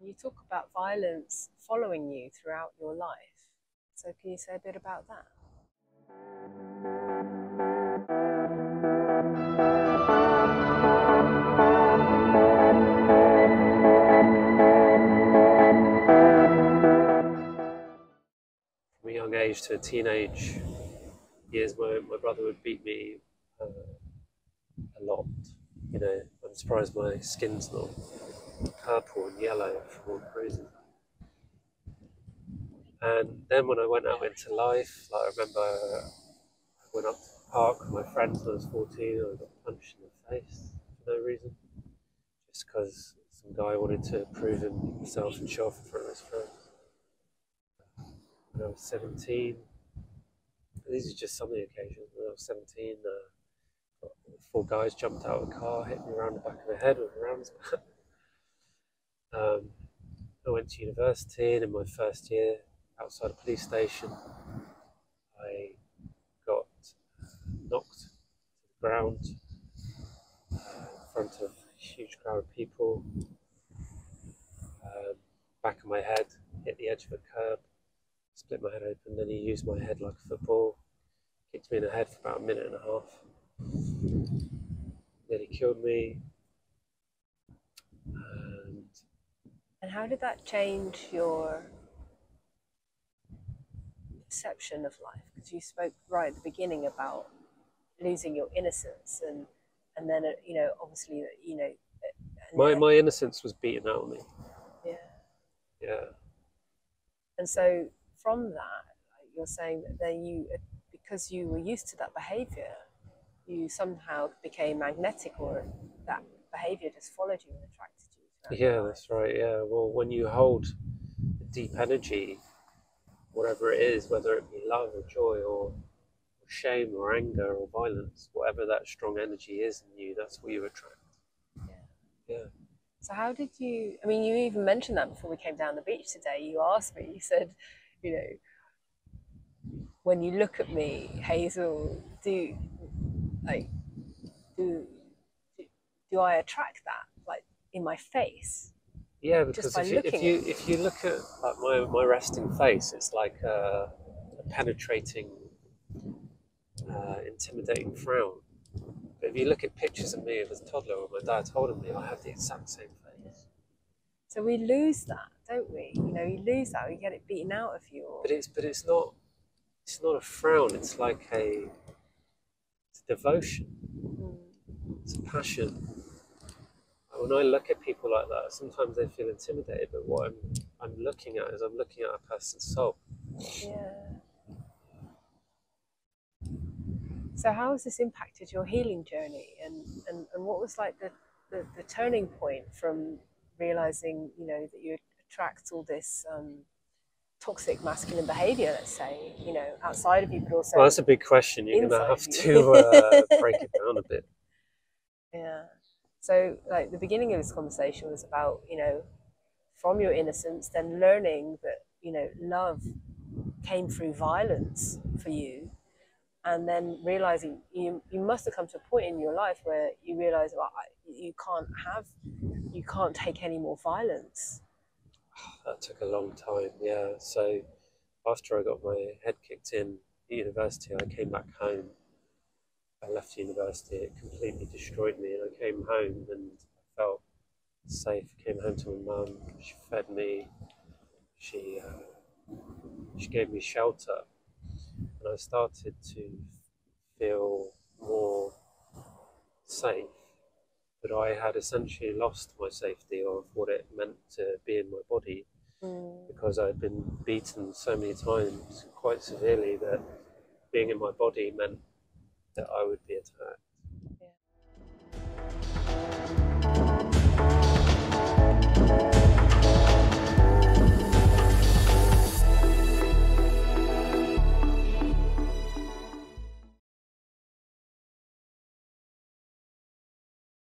You talk about violence following you throughout your life. So can you say a bit about that? From a young age to teenage years, my brother would beat me a lot. You know, I'm surprised my skin's not purple and yellow from all the bruises. And then when I went out into life, like I remember I went up to the park with my friends when I was 14 and I got punched in the face for no reason. Just because some guy wanted to prove himself and show off in front of his friends. When I was 17, these are just some of the occasions. When I was 17, 4 guys jumped out of a car, hit me around the back of the head with a rounds bat. I went to university, and in my first year, outside a police station, I got knocked to the ground in front of a huge crowd of people. Back of my head hit the edge of a curb, split my head open. Then he used my head like a football, kicked me in the head for about a minute and a half. Then he killed me. And how did that change your perception of life? Because you spoke right at the beginning about losing your innocence, and then you know, obviously, you know, my innocence was beaten out of me. Yeah. And so from that, you're saying that then you, because you were used to that behavior, you somehow became magnetic, or that behavior just followed you and attracted you. Yeah, that's right. Yeah. Well, when you hold deep energy, whatever it is, whether it be love or joy or shame or anger or violence, whatever that strong energy is in you, that's what you attract. Yeah. So how did you, I mean, you even mentioned that before we came down the beach today. You asked me, you said, you know, when you look at me, Hazel, do I attract that, like, in my face? Yeah, because if you look at like my resting face, it's like a penetrating, intimidating frown. But if you look at pictures of me as a toddler or my dad's holding me, I have the exact same face. So we lose that, don't we? You know, you lose that, you get it beaten out of you. But it's not a frown. It's like it's a devotion. It's a passion. When I look at people like that, sometimes they feel intimidated. But what I'm looking at is I'm looking at a person's soul. Yeah. So how has this impacted your healing journey, and what was like the turning point from realizing, you know, that you attract all this toxic masculine behavior, let's say, you know, outside of you, but also, well, that's a big question. You're going to have to break it down a bit. Yeah. So like the beginning of this conversation was about, you know, from your innocence, then learning that, you know, love came through violence for you, and then realizing you must have come to a point in your life where you realize, well, you can't take any more violence. That took a long time, yeah. So after I got my head kicked in at university, I came back home. I left university, it completely destroyed me, and I came home and I felt safe. Came home to my mum, she fed me, she gave me shelter, and I started to feel more safe. But I had essentially lost my safety of what it meant to be in my body, because I'd been beaten so many times, quite severely, that being in my body meant that I would be attacked.